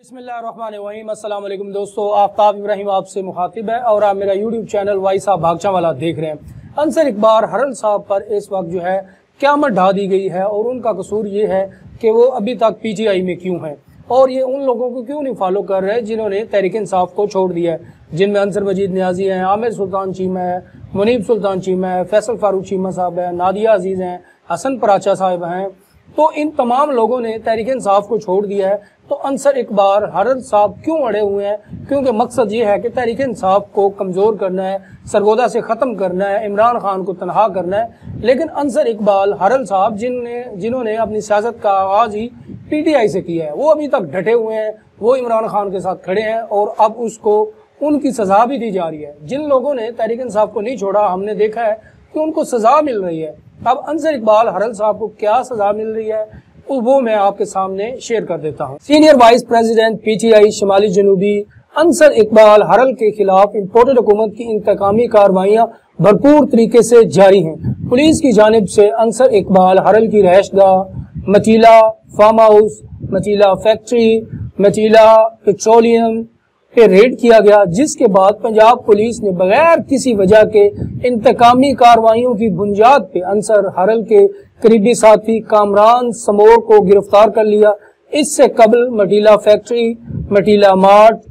बिस्मिल्लाहिर्रहमानिर्रहीम। अस्सलाम वालेकुम दोस्तों, आफ्ताब इब्राहिम आपसे मुखातिब है और आप मेरा यूट्यूब चैनल वाई साहब भागचा वाला देख रहे हैं। अंसर इकबाल हरल साहब पर इस वक्त जो है क़यामत ढा दी गई है और उनका कसूर ये है कि वो अभी तक PTI में क्यों हैं और ये उन लोगों को क्यों नहीं फॉलो कर रहे जिन्होंने तहरीक इंसाफ को छोड़ दिया है, जिनमें अंसर मजीद न्याजी हैं, आमिर सुल्तान चीमा है, मुनीब सुल्तान चीमा है, फैसल फारूक चीमा साहब है, नादिया अजीज़ हैं, हसन पराचा साहब हैं। तो इन तमाम लोगों ने तहरीक इंसाफ को छोड़ दिया है। तो अंसर इकबाल हरल साहब क्यों अड़े हुए हैं? क्योंकि मकसद ये है कि तहरीक इंसाफ को कमज़ोर करना है, सरगोदा से ख़त्म करना है, इमरान खान को तनहा करना है। लेकिन अंसर इकबाल हरल साहब जिन्होंने अपनी सियासत का आगाज़ ही PTI से किया है, वो अभी तक डटे हुए हैं, वो इमरान खान के साथ खड़े हैं और अब उसको उनकी सज़ा भी दी जा रही है। जिन लोगों ने तहरीक इंसाफ को नहीं छोड़ा, हमने देखा है कि उनको सज़ा मिल रही है। अब अंसर इकबाल हरल साहब को क्या सज़ा मिल रही है वो मैं आपके सामने शेयर कर देता हूँ। सीनियर वाइस प्रेसिडेंट PTI शुमाली जनूबी अंसर इकबाल हरल के खिलाफ इम्पोर्टेड हुकूमत की इंतकामी कार्रवाइयाँ भरपूर तरीके से जारी हैं। पुलिस की जानिब से अंसर इकबाल हरल की रहायशगाह, मचीला फार्म हाउस, मचीला फैक्ट्री, मचीला पेट्रोलियम पे रेड किया गया, जिसके बाद पंजाब पुलिस ने बगैर किसी वजह के इंतकामी कार्रवाइयों की बुनियाद पे अंसर हरल के करीबी साथी कामरान समोर को गिरफ्तार कर लिया। इससे कबल मटीला फैक्ट्री, मटीला मार्ट,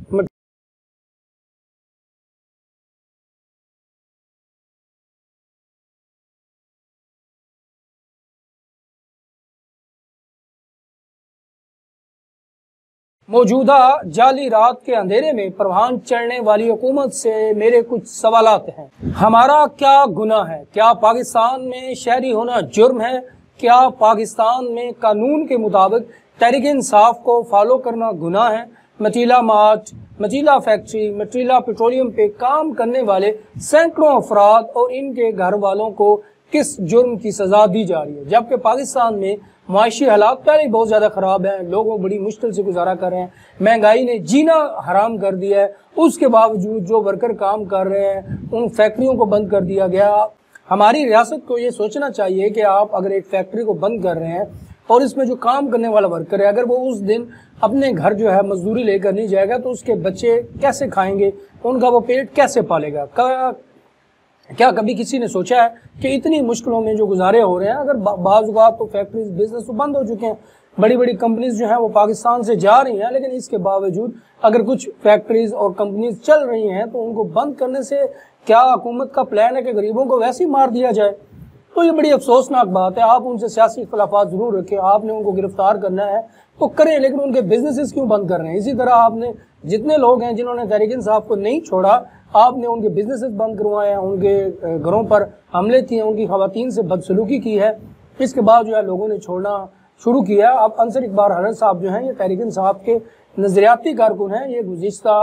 मौजूदा जाली रात के अंधेरे में परवान चढ़ने वाली हुकूमत से मेरे कुछ सवालात हैं। हमारा क्या गुनाह है? क्या पाकिस्तान में शहरी होना जुर्म है? क्या पाकिस्तान में कानून के मुताबिक तहरीक इंसाफ को फॉलो करना गुनाह है? मचीला मार्ट, मचीला फैक्ट्री, मचीला पेट्रोलियम पे काम करने वाले सैकड़ों अफराद और इनके घर वालों को किस जुर्म की सजा दी जा रही है, जबकि पाकिस्तान में माशी हालात पहले ही बहुत ज़्यादा ख़राब है, लोग बड़ी मुश्किल से गुजारा कर रहे हैं, महंगाई ने जीना हराम कर दिया है। उसके बावजूद जो वर्कर काम कर रहे हैं उन फैक्ट्रियों को बंद कर दिया गया। हमारी रियासत को ये सोचना चाहिए कि आप अगर एक फैक्ट्री को बंद कर रहे हैं और इसमें जो काम करने वाला वर्कर है, अगर वो उस दिन अपने घर जो है मजदूरी लेकर नहीं जाएगा तो उसके बच्चे कैसे खाएंगे, उनका वो पेट कैसे पालेगा? क्या कभी किसी ने सोचा है कि इतनी मुश्किलों में जो गुजारे हो रहे हैं, अगर बाज़ औक़ात तो फैक्ट्रीज बिजनेस तो बंद हो चुके हैं, बड़ी बड़ी कंपनीज जो हैं वो पाकिस्तान से जा रही हैं, लेकिन इसके बावजूद अगर कुछ फैक्ट्रीज और कंपनीज चल रही हैं तो उनको बंद करने से क्या हुकूमत का प्लान है कि गरीबों को वैसे ही मार दिया जाए? तो ये बड़ी अफसोसनाक बात है। आप उनसे सियासी इख्तलाफात जरूर रखें, आपने उनको गिरफ्तार करना है तो करें, लेकिन उनके बिजनेसेस क्यों बंद कर रहे हैं? इसी तरह आपने जितने लोग हैं जिन्होंने तहरीक इंसाफ को नहीं छोड़ा, आपने उनके बिजनेसेस बंद करवाए हैं, उनके घरों पर हमले किए, उनकी खवातीन से बदसलूकी की है। इसके बाद जो है लोगों ने छोड़ना शुरू किया। अब अंसर इकबाल हरल साहब जो हैं ये तहरीक इंसाफ के नजरियाती कारकुन हैं। ये गुज़िश्ता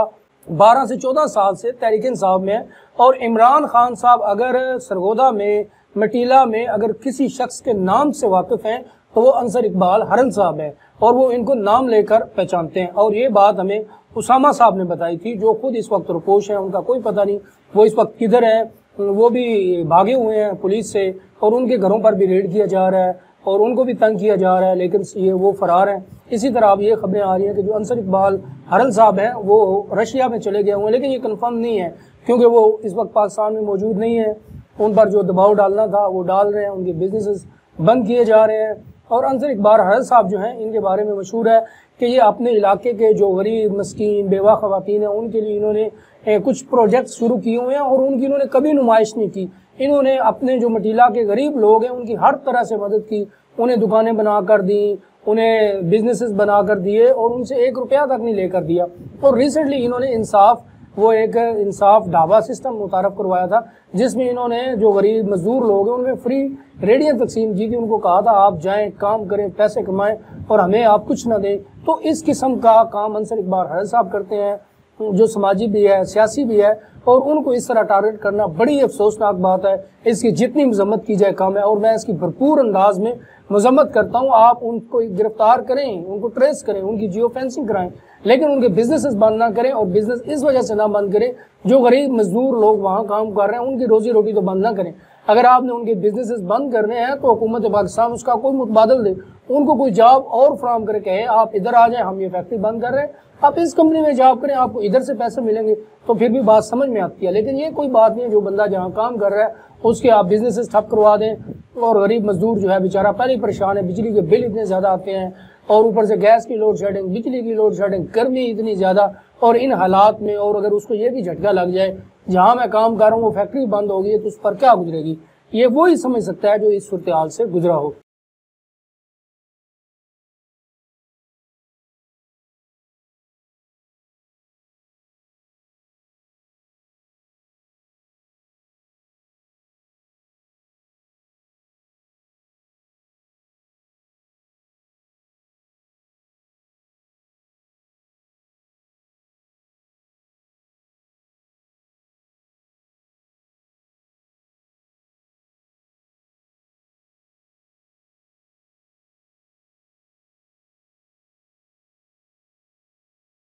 12 से 14 साल से तहरीक इंसाफ में है और इमरान खान साहब अगर सरगोदा में, मटीला में अगर किसी शख्स के नाम से वाकिफ हैं तो वो अंसर इकबाल हरल साहब है और वो इनको नाम लेकर पहचानते हैं। और ये बात हमें उसामा साहब ने बताई थी, जो खुद इस वक्त रुपोश हैं, उनका कोई पता नहीं वो इस वक्त किधर हैं। वो भी भागे हुए हैं पुलिस से और उनके घरों पर भी रेड किया जा रहा है और उनको भी तंग किया जा रहा है, लेकिन ये वो फरार हैं। इसी तरह अब ये खबरें आ रही हैं कि जो अंसर इकबाल हरल साहब हैं वो रशिया में चले गए हुए हैं, लेकिन ये कन्फर्म नहीं है क्योंकि वो इस वक्त पाकिस्तान में मौजूद नहीं है। उन पर जो दबाव डालना था वो डाल रहे हैं, उनके बिजनेस बंद किए जा रहे हैं। और अंसर इकबाल हरल साहब जो हैं इनके बारे में मशहूर है कि ये अपने इलाके के जो गरीब मस्कीन बेवा ख़वातीन हैं उनके लिए इन्होंने कुछ प्रोजेक्ट शुरू किए हुए हैं और उनकी इन्होंने कभी नुमाइश नहीं की। इन्होंने अपने जो मटीला के गरीब लोग हैं उनकी हर तरह से मदद की, उन्हें दुकानें बना कर दी, उन्हें बिजनेसेस बना कर दिए और उनसे 1 रुपया तक नहीं लेकर दिया। और रिसेंटली इन्होंने एक इंसाफ ढाबा सिस्टम मुतारफ़ करवाया था, जिसमें इन्होंने जो गरीब मजदूर लोग हैं उनमें फ्री रेडियाँ तकसीम की थी। उनको कहा था आप जाएं, काम करें, पैसे कमाएं और हमें आप कुछ ना दें। तो इस किस्म का काम अंसर इकबाल हरल साहब करते हैं, जो समाजी भी है, सियासी भी है, और उनको इस तरह टारगेट करना बड़ी अफसोसनाक बात है। इसकी जितनी मजम्मत की जाए कम है और मैं इसकी भरपूर अंदाज में मजम्मत करता हूँ। आप उनको गिरफ्तार करें, उनको ट्रेस करें, उनकी जियो फेंसिंग कराएं, लेकिन उनके बिजनेसेस बंद ना करें और बिजनेस इस वजह से ना बंद करें जो गरीब मजदूर लोग वहाँ काम कर रहे हैं उनकी रोजी रोटी तो बंद ना करें। अगर आपने उनके बिजनेसेस बंद करने हैं तो हुकूमत पाकिस्तान उसका कोई मुतबादल दे, उनको कोई जॉब और फ्राहम करे, कहे आप इधर आ जाएं, हम ये फैक्ट्री बंद कर रहे हैं, आप इस कंपनी में जॉब करें, आपको इधर से पैसे मिलेंगे, तो फिर भी बात समझ में आती है। लेकिन ये कोई बात नहीं है, जो बंदा जहाँ काम कर रहा है उसके आप बिजनेसेस ठप करवा दें, और गरीब मजदूर जो है बेचारा पहले ही परेशान है, बिजली के बिल इतने ज़्यादा आते हैं, और ऊपर से गैस की लोड शेडिंग, बिजली की लोड शेडिंग, गर्मी इतनी ज़्यादा, और इन हालात में और अगर उसको ये भी झटका लग जाए जहाँ मैं काम कर रहा हूँ वो फैक्ट्री बंद होगी तो उस पर क्या गुजरेगी, ये वो ही समझ सकता है जो इस सूरत हाल से गुजरा हो।